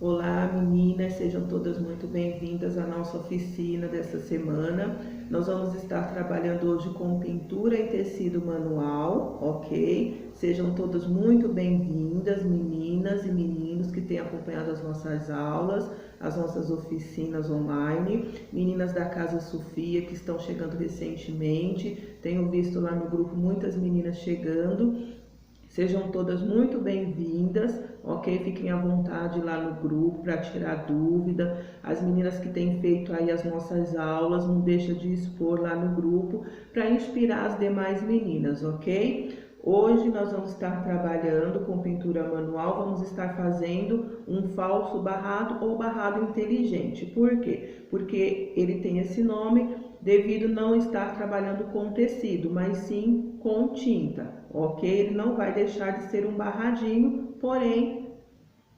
Olá meninas, sejam todas muito bem-vindas à nossa oficina dessa semana. Nós vamos estar trabalhando hoje com pintura em tecido manual, ok? Sejam todas muito bem-vindas, meninas e meninos que têm acompanhado as nossas aulas, as nossas oficinas online, meninas da Casa Sofia que estão chegando recentemente, tenho visto lá no grupo muitas meninas chegando. Sejam todas muito bem-vindas, ok? Fiquem à vontade lá no grupo para tirar dúvida. As meninas que têm feito aí as nossas aulas, não deixa de expor lá no grupo para inspirar as demais meninas, ok? Hoje nós vamos estar trabalhando com pintura manual, vamos estar fazendo um falso barrado ou barrado inteligente. Por quê? Porque ele tem esse nome devido não estar trabalhando com tecido, mas sim com tinta, ok? Ele não vai deixar de ser um barradinho, porém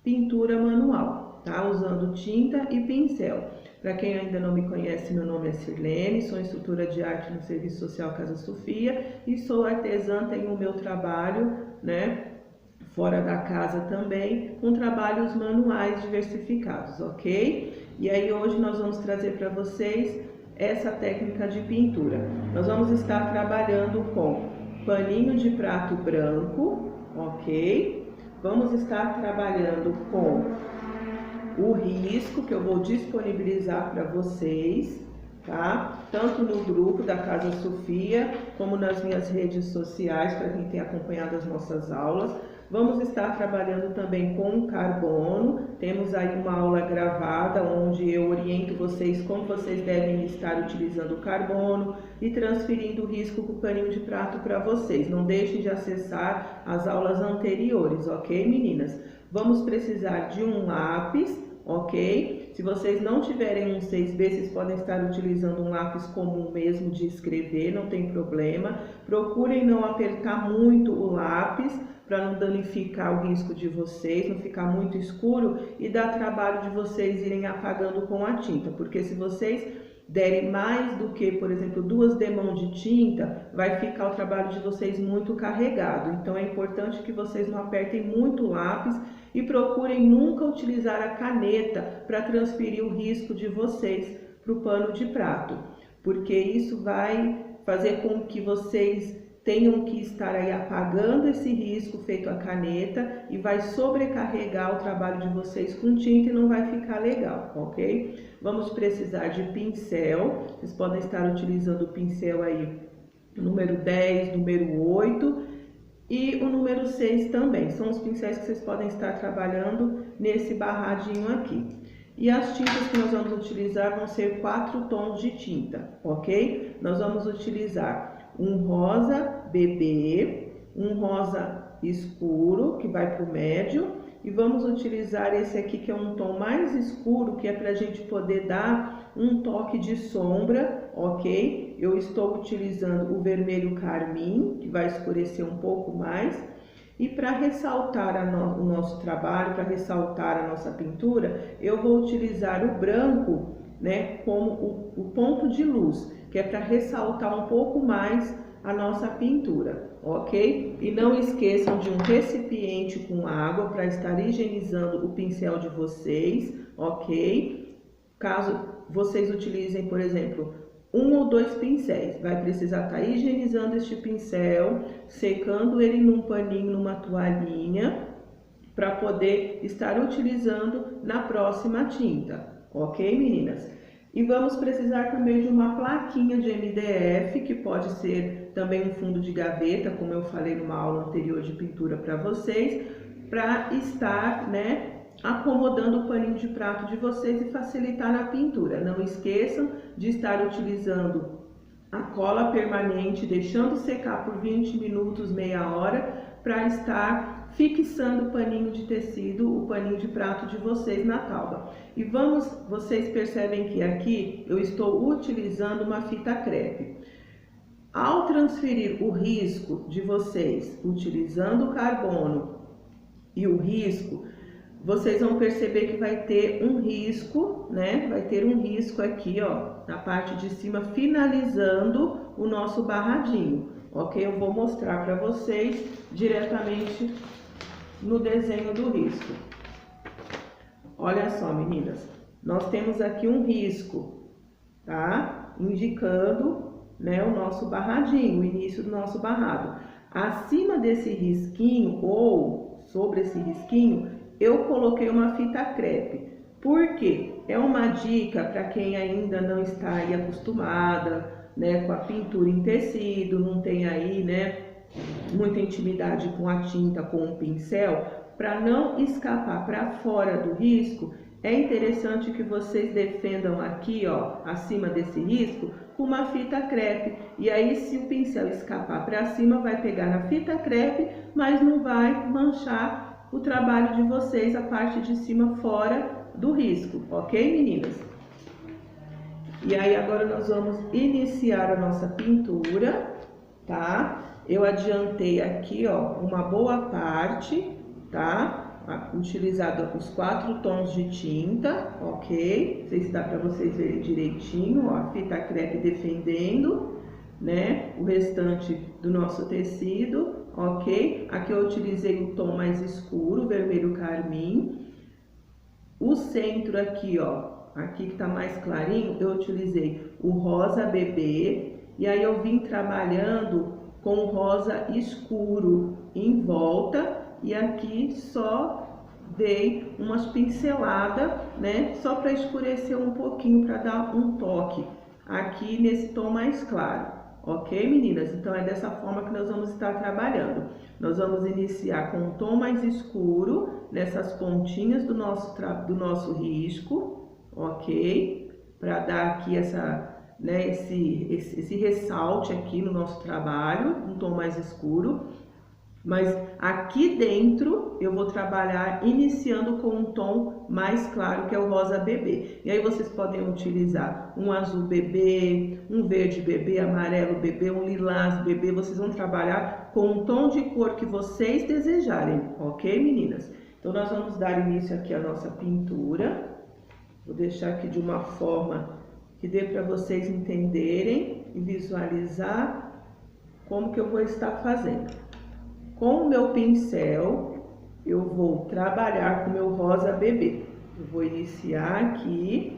pintura manual, tá? Usando tinta e pincel. Para quem ainda não me conhece, meu nome é Sirlene, sou instrutora de arte no Serviço Social Casa Sofia e sou artesã, tenho o meu trabalho, né? Fora da casa também, com trabalhos manuais diversificados, ok? E aí hoje nós vamos trazer para vocês essa técnica de pintura. Nós vamos estar trabalhando com paninho de prato branco, ok? Vamos estar trabalhando com o risco que eu vou disponibilizar para vocês, tá? Tanto no grupo da Casa Sofia, como nas minhas redes sociais, para quem tem acompanhado as nossas aulas. Vamos estar trabalhando também com carbono, temos aí uma aula gravada onde eu oriento vocês como vocês devem estar utilizando o carbono e transferindo o risco com o paninho de prato para vocês. Não deixem de acessar as aulas anteriores, ok, meninas? Vamos precisar de um lápis, ok? Se vocês não tiverem um 6B, vocês podem estar utilizando um lápis comum mesmo de escrever, não tem problema. Procurem não apertar muito o lápis para não danificar o risco de vocês, não ficar muito escuro e dar trabalho de vocês irem apagando com a tinta, porque se vocês derem mais do que, por exemplo, 2 demãos de tinta, vai ficar o trabalho de vocês muito carregado. Então é importante que vocês não apertem muito o lápis e procurem nunca utilizar a caneta para transferir o risco de vocês para o pano de prato, porque isso vai fazer com que vocês tenham que estar aí apagando esse risco feito a caneta e vai sobrecarregar o trabalho de vocês com tinta e não vai ficar legal, ok? Vamos precisar de pincel, vocês podem estar utilizando o pincel aí, número 10, número 8 e o número 6 também. São os pincéis que vocês podem estar trabalhando nesse barradinho aqui. E as tintas que nós vamos utilizar vão ser 4 tons de tinta, ok? Nós vamos utilizar um rosa bebê, um rosa escuro, que vai para o médio, e vamos utilizar esse aqui que é um tom mais escuro, que é para a gente poder dar um toque de sombra, ok? Eu estou utilizando o vermelho carmim, que vai escurecer um pouco mais. E para ressaltar o nosso trabalho, para ressaltar a nossa pintura, eu vou utilizar o branco, né, como o ponto de luz, que é para ressaltar um pouco mais a nossa pintura, ok? E não esqueçam de um recipiente com água para estar higienizando o pincel de vocês, ok? Caso vocês utilizem, por exemplo, 1 ou 2 pincéis, vai precisar estar higienizando este pincel, secando ele num paninho, numa toalhinha, para poder estar utilizando na próxima tinta, ok, meninas? E vamos precisar também de uma plaquinha de MDF, que pode ser também um fundo de gaveta, como eu falei numa aula anterior de pintura para vocês, para estar, né, acomodando o paninho de prato de vocês e facilitar na pintura. Não esqueçam de estar utilizando a cola permanente, deixando secar por 20 minutos, meia hora, para estar fixando o paninho de tecido, o paninho de prato de vocês na tábua. E vocês percebem que aqui eu estou utilizando uma fita crepe. Ao transferir o risco de vocês utilizando o carbono e o risco, vocês vão perceber que vai ter um risco, né? Vai ter um risco aqui, ó, na parte de cima, finalizando o nosso barradinho, ok? Eu vou mostrar para vocês diretamente no desenho do risco. Olha só, meninas, nós temos aqui um risco, tá? Indicando, né, o nosso barradinho, o início do nosso barrado. Acima desse risquinho ou sobre esse risquinho, eu coloquei uma fita crepe. Por quê? É uma dica para quem ainda não está aí acostumada, né, com a pintura em tecido, não tem aí, né, muita intimidade com a tinta, com o pincel. Para não escapar para fora do risco, é interessante que vocês defendam aqui, ó, acima desse risco, com uma fita crepe. E aí, se o pincel escapar para cima, vai pegar na fita crepe, mas não vai manchar o trabalho de vocês, a parte de cima fora do risco, ok, meninas? E aí, agora nós vamos iniciar a nossa pintura, tá? Eu adiantei aqui, ó, uma boa parte, tá? Utilizado os 4 tons de tinta, ok? Não sei se dá para vocês verem direitinho, ó, a fita crepe defendendo, né? O restante do nosso tecido, ok? Aqui eu utilizei o tom mais escuro, vermelho carmim. O centro aqui, ó, aqui que tá mais clarinho, eu utilizei o rosa bebê. E aí eu vim trabalhando com o rosa escuro em volta. E aqui só dei umas pinceladas, né? Só para escurecer um pouquinho, para dar um toque aqui nesse tom mais claro. Ok, meninas? Então é dessa forma que nós vamos estar trabalhando. Nós vamos iniciar com um tom mais escuro nessas pontinhas do nosso risco, ok? Para dar aqui né, esse ressalte aqui no nosso trabalho, um tom mais escuro. Mas aqui dentro eu vou trabalhar iniciando com um tom mais claro, que é o rosa bebê. E aí vocês podem utilizar um azul bebê, um verde bebê, amarelo bebê, um lilás bebê. Vocês vão trabalhar com um tom de cor que vocês desejarem, ok, meninas? Então nós vamos dar início aqui à nossa pintura. Vou deixar aqui de uma forma que dê para vocês entenderem e visualizar como que eu vou estar fazendo. Com o meu pincel, eu vou trabalhar com o meu rosa bebê. Eu vou iniciar aqui.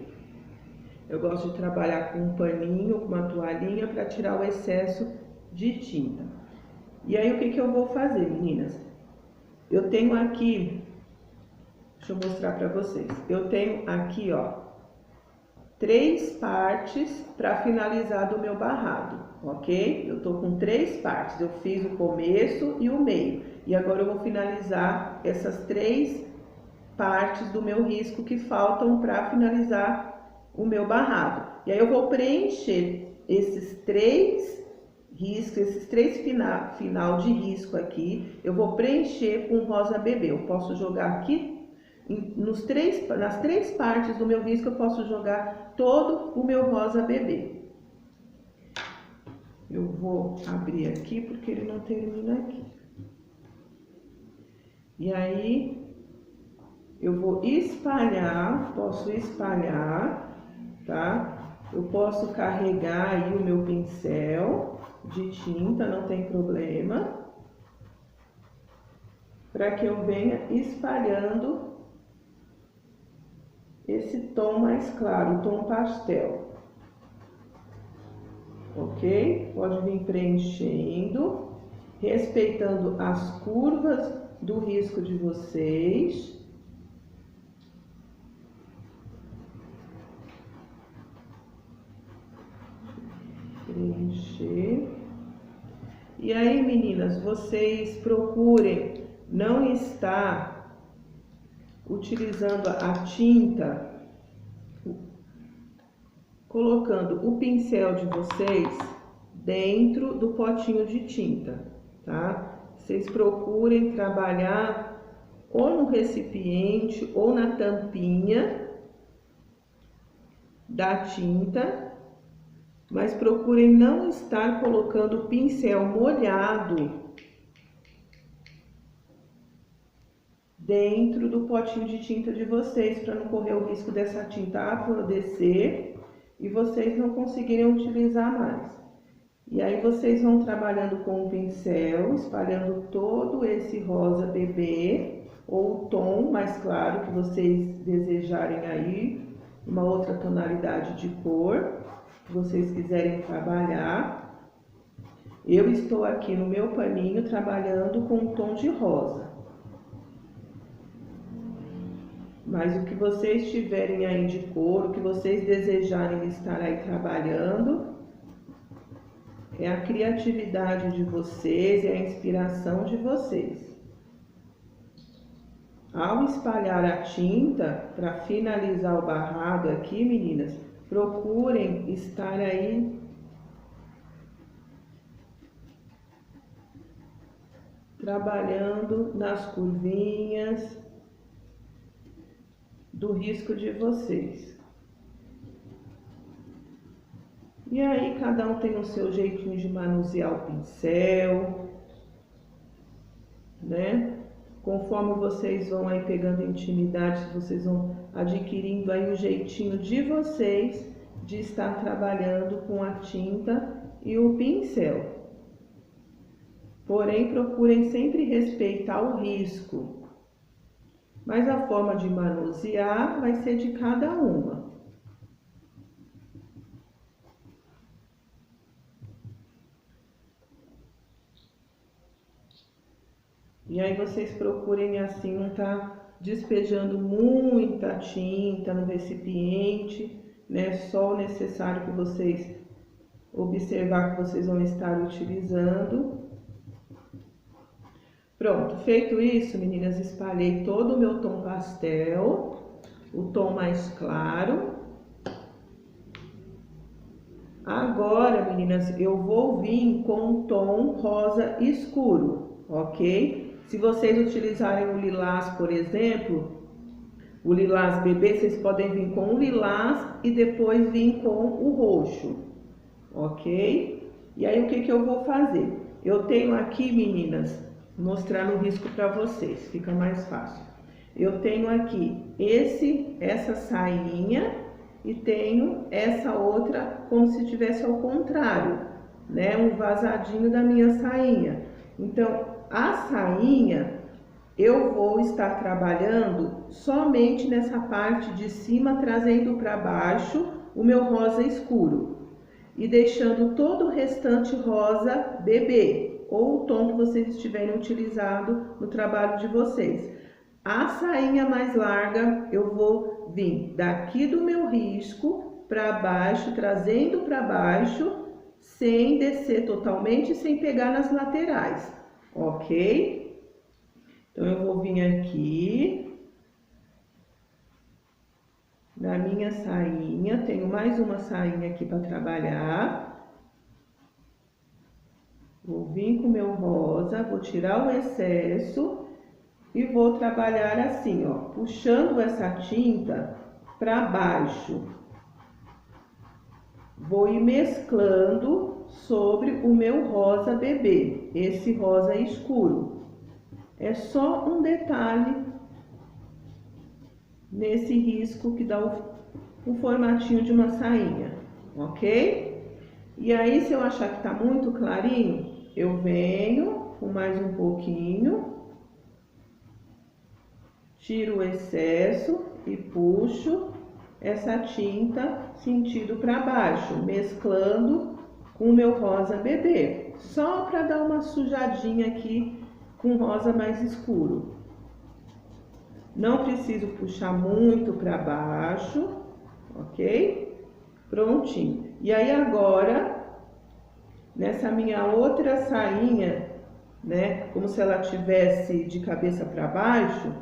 Eu gosto de trabalhar com um paninho, com uma toalhinha, para tirar o excesso de tinta. E aí, o que eu vou fazer, meninas? Eu tenho aqui, deixa eu mostrar para vocês. Eu tenho aqui, ó, 3 partes para finalizar do meu barrado, ok? Eu tô com 3 partes, eu fiz o começo e o meio. E agora eu vou finalizar essas 3 partes do meu risco que faltam para finalizar o meu barrado. E aí eu vou preencher esses 3 riscos, esses 3 final de risco aqui, eu vou preencher com rosa bebê. Eu posso jogar aqui nas 3 partes do meu risco, eu posso jogar todo o meu rosa bebê. Eu vou abrir aqui porque ele não termina aqui. E aí, eu vou espalhar, posso espalhar, tá? Eu posso carregar aí o meu pincel de tinta, não tem problema. Para que eu venha espalhando esse tom mais claro, o tom pastel, ok? Pode vir preenchendo, respeitando as curvas do risco de vocês. Preencher. E aí, meninas, vocês procurem não estar utilizando a tinta, colocando o pincel de vocês dentro do potinho de tinta, tá? Vocês procurem trabalhar ou no recipiente ou na tampinha da tinta, mas procurem não estar colocando o pincel molhado dentro do potinho de tinta de vocês, para não correr o risco dessa tinta apodrecer e vocês não conseguirem utilizar mais. E aí vocês vão trabalhando com o pincel, espalhando todo esse rosa bebê ou o tom mais claro que vocês desejarem aí, uma outra tonalidade de cor que vocês quiserem trabalhar. Eu estou aqui no meu paninho trabalhando com um tom de rosa. Mas o que vocês tiverem aí de cor, o que vocês desejarem estar aí trabalhando, é a criatividade de vocês, é a inspiração de vocês. Ao espalhar a tinta, para finalizar o barrado aqui, meninas, procurem estar aí trabalhando nas curvinhas do risco de vocês. E aí cada um tem o seu jeitinho de manusear o pincel, né? Conforme vocês vão aí pegando intimidade, vocês vão adquirindo aí o jeitinho de vocês de estar trabalhando com a tinta e o pincel. Porém, procurem sempre respeitar o risco. Mas a forma de manusear vai ser de cada uma. E aí vocês procurem assim, não tá despejando muita tinta no recipiente, né? Só o necessário que vocês observar que vocês vão estar utilizando. Pronto, feito isso, meninas, espalhei todo o meu tom pastel, o tom mais claro. Agora, meninas, eu vou vir com um tom rosa escuro, ok? Se vocês utilizarem o lilás, por exemplo, o lilás bebê, vocês podem vir com o lilás e depois vir com o roxo, ok? E aí, o que eu vou fazer? Eu tenho aqui, meninas, mostrar no risco para vocês, fica mais fácil. Eu tenho aqui essa sainha e tenho essa outra como se tivesse ao contrário, né? Um vazadinho da minha sainha. Então, a sainha eu vou estar trabalhando somente nessa parte de cima, trazendo para baixo o meu rosa escuro e deixando todo o restante rosa bebê, ou o tom que vocês estiverem utilizado no trabalho de vocês. A sainha mais larga eu vou vir daqui do meu risco para baixo, trazendo para baixo, sem descer totalmente, sem pegar nas laterais, ok? Então, eu vou vir aqui na minha sainha, tenho mais uma sainha aqui para trabalhar. Vou vir com o meu rosa, vou tirar o excesso e vou trabalhar assim, ó, puxando essa tinta para baixo. Vou ir mesclando sobre o meu rosa bebê, esse rosa escuro. É só um detalhe nesse risco que dá o formatinho de uma sainha, ok? E aí, se eu achar que tá muito clarinho, eu venho com mais um pouquinho, tiro o excesso e puxo essa tinta sentido para baixo, mesclando com o meu rosa bebê, só para dar uma sujadinha aqui com rosa mais escuro. Não preciso puxar muito para baixo, ok? Prontinho. E aí agora, nessa minha outra sainha, né, como se ela tivesse de cabeça para baixo,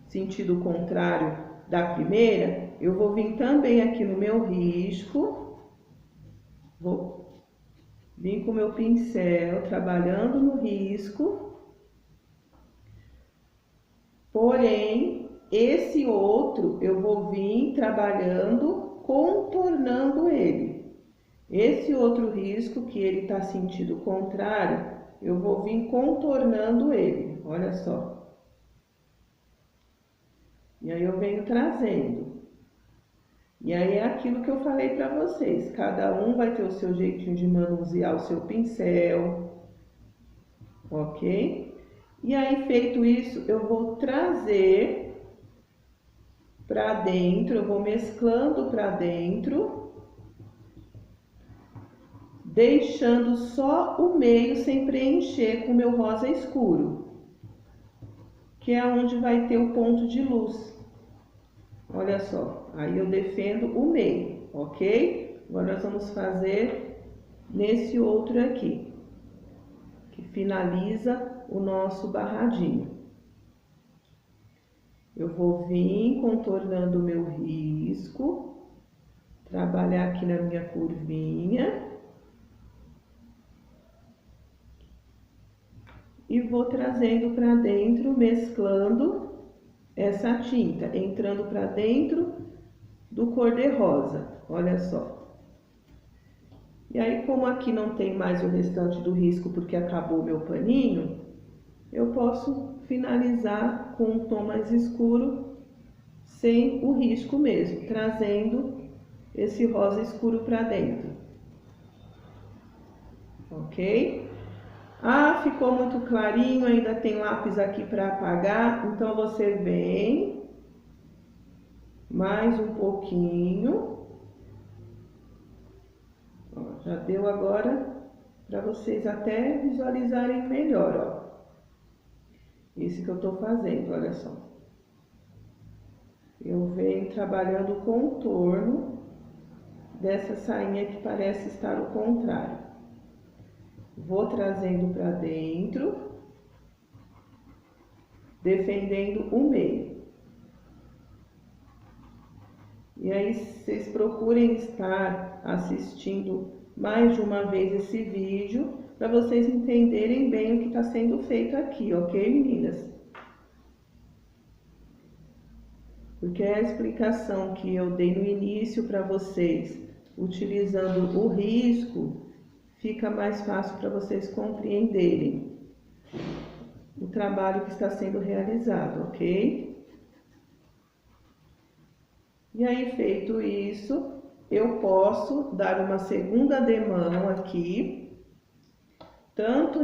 sentido contrário da primeira, eu vou vir também aqui no meu risco, vou vir com o meu pincel, trabalhando no risco. Porém, esse outro eu vou vir trabalhando, contornando ele. Esse outro risco que ele está sentido contrário, eu vou vir contornando ele, olha só. E aí eu venho trazendo. E aí é aquilo que eu falei para vocês, cada um vai ter o seu jeitinho de manusear o seu pincel, ok? E aí, feito isso, eu vou trazer para dentro, eu vou mesclando para dentro, deixando só o meio sem preencher com o meu rosa escuro, que é onde vai ter o ponto de luz. Olha só, aí eu defendo o meio, ok? Agora nós vamos fazer nesse outro aqui, que finaliza o nosso barradinho. Eu vou vir contornando o meu risco, trabalhar aqui na minha curvinha. E vou trazendo para dentro, mesclando essa tinta, entrando para dentro do cor-de-rosa, olha só. E aí, como aqui não tem mais o restante do risco porque acabou o meu paninho, eu posso finalizar com um tom mais escuro, sem o risco mesmo, trazendo esse rosa escuro para dentro. Ok? Ah, ficou muito clarinho, ainda tem lápis aqui para apagar, então você vem mais um pouquinho. Ó, já deu agora para vocês até visualizarem melhor, ó. Isso que eu tô fazendo, olha só. Eu venho trabalhando o contorno dessa sainha que parece estar ao contrário. Vou trazendo para dentro, defendendo o meio. E aí, vocês procurem estar assistindo mais de uma vez esse vídeo, para vocês entenderem bem o que está sendo feito aqui, ok, meninas? Porque a explicação que eu dei no início para vocês, utilizando o risco, fica mais fácil para vocês compreenderem o trabalho que está sendo realizado, ok? E aí, feito isso, eu posso dar uma segunda demão aqui, tanto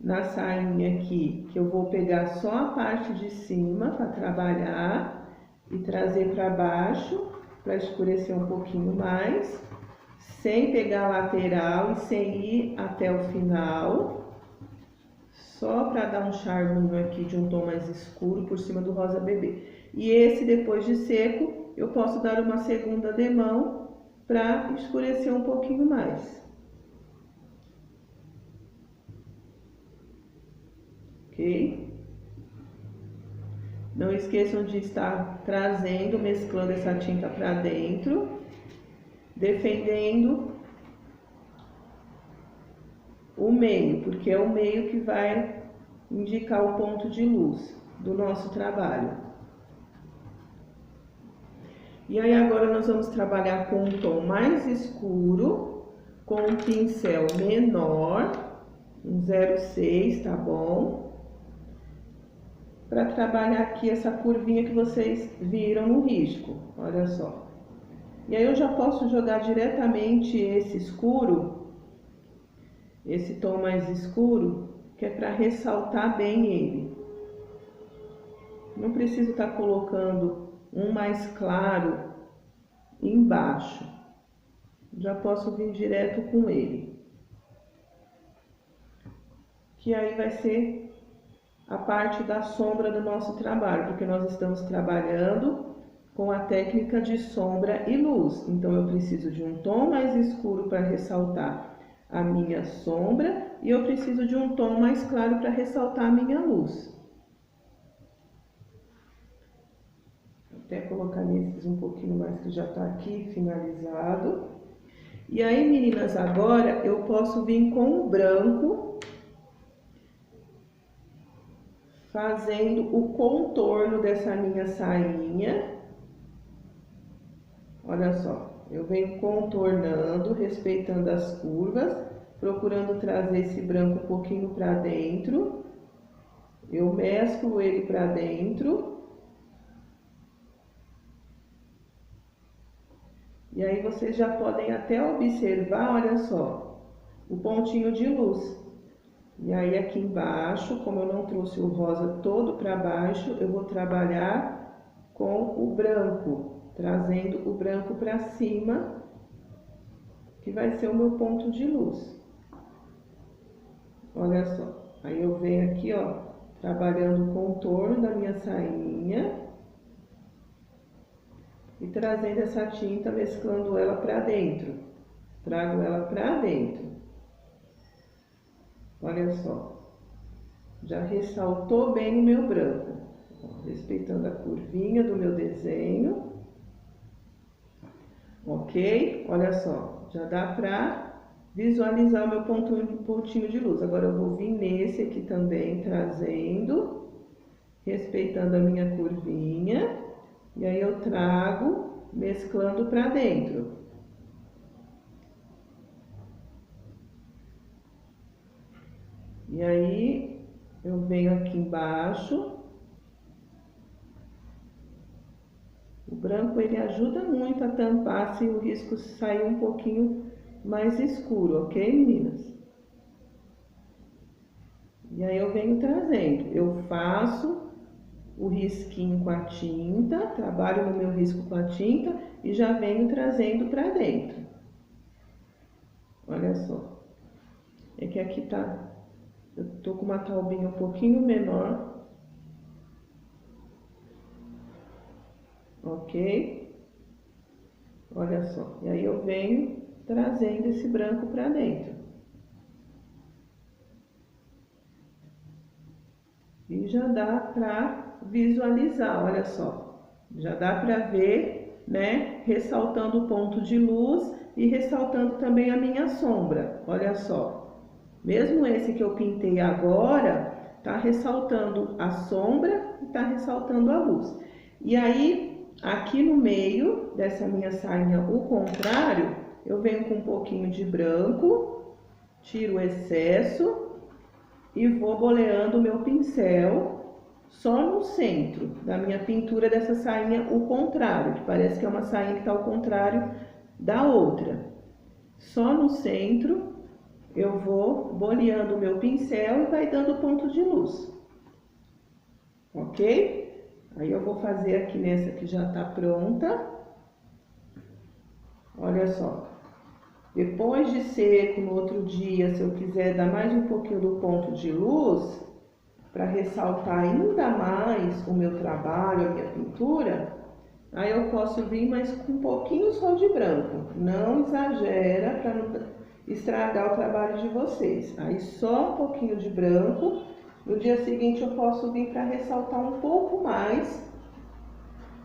na sainha aqui, que eu vou pegar só a parte de cima para trabalhar e trazer para baixo, para escurecer um pouquinho mais, sem pegar a lateral e sem ir até o final, só para dar um charminho aqui de um tom mais escuro por cima do rosa bebê. E esse, depois de seco, eu posso dar uma segunda demão para escurecer um pouquinho mais. Ok? Não esqueçam de estar trazendo, mesclando essa tinta para dentro, defendendo o meio, porque é o meio que vai indicar o ponto de luz do nosso trabalho. E aí agora nós vamos trabalhar com um tom mais escuro, com um pincel menor, um 06, tá bom? Para trabalhar aqui essa curvinha que vocês viram no risco, olha só. E aí eu já posso jogar diretamente esse escuro, esse tom mais escuro, que é para ressaltar bem ele. Não preciso estar colocando um mais claro embaixo. Já posso vir direto com ele. Que aí vai ser a parte da sombra do nosso trabalho, porque nós estamos trabalhando com a técnica de sombra e luz. Então, eu preciso de um tom mais escuro para ressaltar a minha sombra e eu preciso de um tom mais claro para ressaltar a minha luz. Até colocar nesses um pouquinho mais que já está aqui finalizado. E aí, meninas, agora eu posso vir com o branco, fazendo o contorno dessa minha sainha. Olha só, eu venho contornando, respeitando as curvas, procurando trazer esse branco um pouquinho para dentro. Eu mesclo ele para dentro. E aí vocês já podem até observar, olha só, o pontinho de luz. E aí aqui embaixo, como eu não trouxe o rosa todo para baixo, eu vou trabalhar com o branco, trazendo o branco para cima, que vai ser o meu ponto de luz. Olha só, aí eu venho aqui, ó, trabalhando o contorno da minha sainha e trazendo essa tinta, mesclando ela para dentro. Trago ela para dentro. Olha só, já ressaltou bem o meu branco, ó, respeitando a curvinha do meu desenho. Ok? Olha só, já dá para visualizar o meu pontinho de luz. Agora eu vou vir nesse aqui também, trazendo, respeitando a minha curvinha. E aí eu trago, mesclando para dentro. E aí eu venho aqui embaixo. O branco ele ajuda muito a tampar se o risco sair um pouquinho mais escuro, ok, meninas? E aí eu venho trazendo, eu faço o risquinho com a tinta, trabalho no meu risco com a tinta e já venho trazendo para dentro. Olha só, é que aqui tá, eu tô com uma taubinha um pouquinho menor, ok? Olha só, e aí eu venho trazendo esse branco para dentro. E já dá para visualizar, olha só, já dá para ver, né, ressaltando o ponto de luz e ressaltando também a minha sombra, olha só. Mesmo esse que eu pintei agora, tá ressaltando a sombra e tá ressaltando a luz. E aí, aqui no meio dessa minha sainha, o contrário, eu venho com um pouquinho de branco, tiro o excesso e vou boleando o meu pincel só no centro da minha pintura dessa sainha, o contrário, que parece que é uma sainha que está ao contrário da outra. Só no centro eu vou boleando o meu pincel e vai dando ponto de luz, ok? Aí eu vou fazer aqui nessa que já está pronta. Olha só. Depois de seco, no outro dia, se eu quiser dar mais um pouquinho do ponto de luz, para ressaltar ainda mais o meu trabalho, a minha pintura, aí eu posso vir, mas com um pouquinho só de branco. Não exagera para não estragar o trabalho de vocês. Aí só um pouquinho de branco. No dia seguinte eu posso vir para ressaltar um pouco mais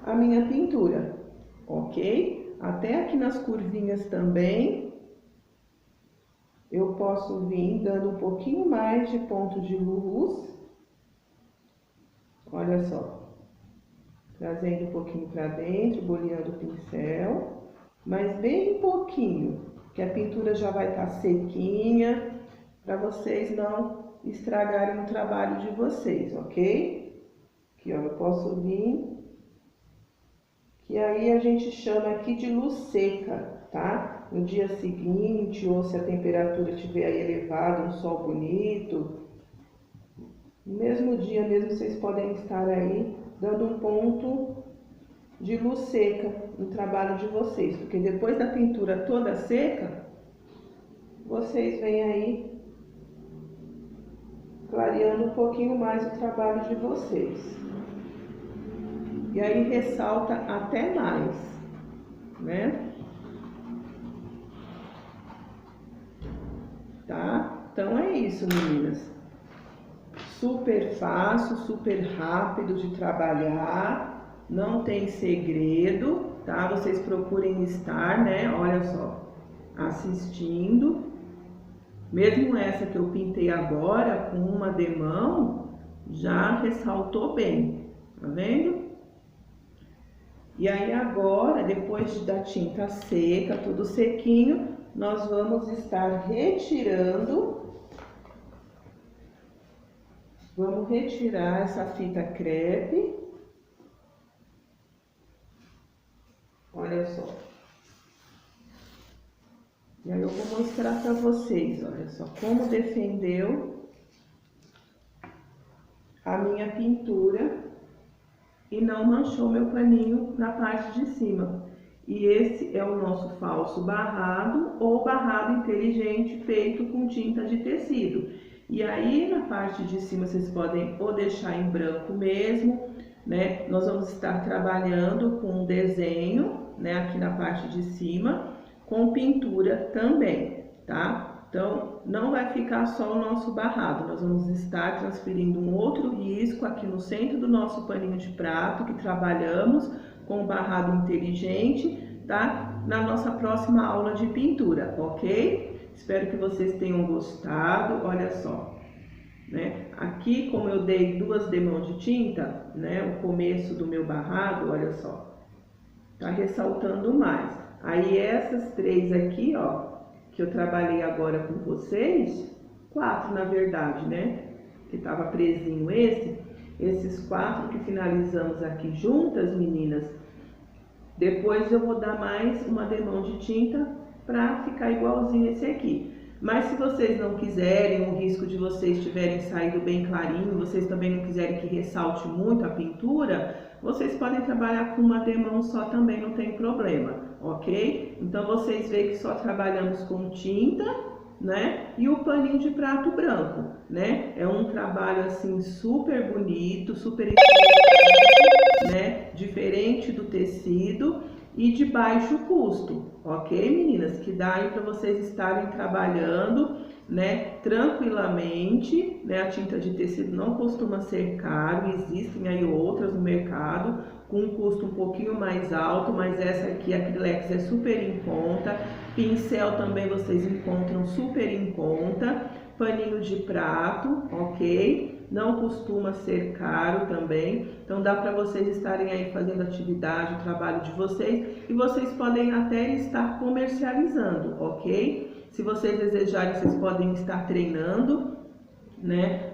a minha pintura, ok? Até aqui nas curvinhas também eu posso vir dando um pouquinho mais de ponto de luz. Olha só, trazendo um pouquinho para dentro, boleando o pincel, mas bem pouquinho, que a pintura já vai estar sequinha, para vocês não estragarem o trabalho de vocês, ok? Aqui, ó, eu posso vir, que aí a gente chama aqui de luz seca, tá? No dia seguinte, ou se a temperatura estiver aí elevada, um sol bonito, no mesmo dia mesmo vocês podem estar aí dando um ponto de luz seca no trabalho de vocês, porque depois da pintura toda seca, vocês vêm aí clareando um pouquinho mais o trabalho de vocês. E aí ressalta até mais, né? Tá? Então é isso, meninas. Super fácil, super rápido de trabalhar, não tem segredo, tá? Vocês procurem estar, né? Olha só, assistindo. Mesmo essa que eu pintei agora, com uma demão, já ressaltou bem, tá vendo? E aí agora, depois da tinta seca, tudo sequinho, nós vamos estar retirando. Vamos retirar essa fita crepe. Olha só. E aí eu vou mostrar para vocês, olha só, como defendeu a minha pintura e não manchou meu paninho na parte de cima. E esse é o nosso falso barrado ou barrado inteligente feito com tinta de tecido. E aí na parte de cima vocês podem ou deixar em branco mesmo, né? Nós vamos estar trabalhando com um desenho, né, aqui na parte de cima, com pintura também, tá? Então, não vai ficar só o nosso barrado, nós vamos estar transferindo um outro risco aqui no centro do nosso paninho de prato, que trabalhamos com o barrado inteligente, tá? Na nossa próxima aula de pintura, ok? Espero que vocês tenham gostado, olha só. Né? Aqui, como eu dei 2 demãos de tinta, né, o começo do meu barrado, olha só, tá ressaltando mais. Aí essas 3 aqui, ó, que eu trabalhei agora com vocês, 4 na verdade, né, que tava presinho esses 4 que finalizamos aqui juntas, meninas, depois eu vou dar mais uma demão de tinta para ficar igualzinho esse aqui. Mas se vocês não quiserem, o risco de vocês tiverem saído bem clarinho, vocês também não quiserem que ressalte muito a pintura, vocês podem trabalhar com uma demão só também, não tem problema, ok? Então vocês veem que só trabalhamos com tinta, né? E o paninho de prato branco, né? É um trabalho assim super bonito, super interessante, né? Diferente do tecido e de baixo custo, ok, meninas? Que dá aí para vocês estarem trabalhando, né, tranquilamente, né? A tinta de tecido não costuma ser caro, existem aí outras no mercado com um custo um pouquinho mais alto, mas essa aqui, a Acrylex, é super em conta. Pincel também vocês encontram super em conta. Paninho de prato, ok? Não costuma ser caro também, então dá para vocês estarem aí fazendo atividade, o trabalho de vocês, e vocês podem até estar comercializando, ok? Se vocês desejarem, vocês podem estar treinando, né,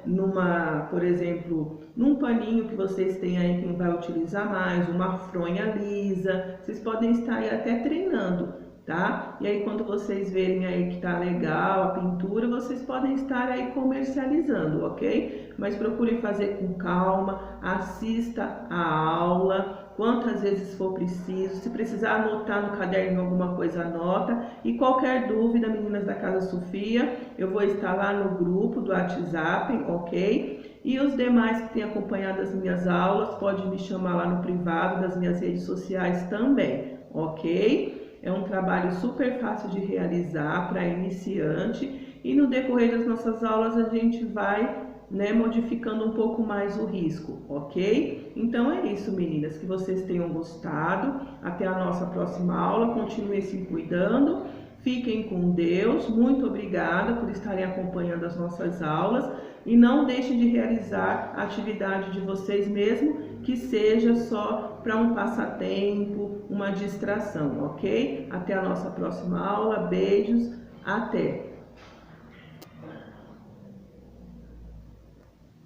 por exemplo, num paninho que vocês têm aí que não vai utilizar mais, uma fronha lisa, vocês podem estar aí até treinando, tá? E aí quando vocês verem aí que tá legal a pintura, vocês podem estar aí comercializando, ok? Mas procurem fazer com calma, assista a aula, quantas vezes for preciso, se precisar anotar no caderno alguma coisa, anota, e qualquer dúvida, meninas da Casa Sofia, eu vou estar lá no grupo do WhatsApp, ok? E os demais que têm acompanhado as minhas aulas, podem me chamar lá no privado das minhas redes sociais também, ok? É um trabalho super fácil de realizar para iniciante, e no decorrer das nossas aulas a gente vai, né, modificando um pouco mais o risco, ok? Então é isso, meninas, que vocês tenham gostado. Até a nossa próxima aula, continuem se cuidando, fiquem com Deus, muito obrigada por estarem acompanhando as nossas aulas e não deixem de realizar a atividade de vocês mesmo, que seja só para um passatempo, uma distração, ok? Até a nossa próxima aula, beijos, até!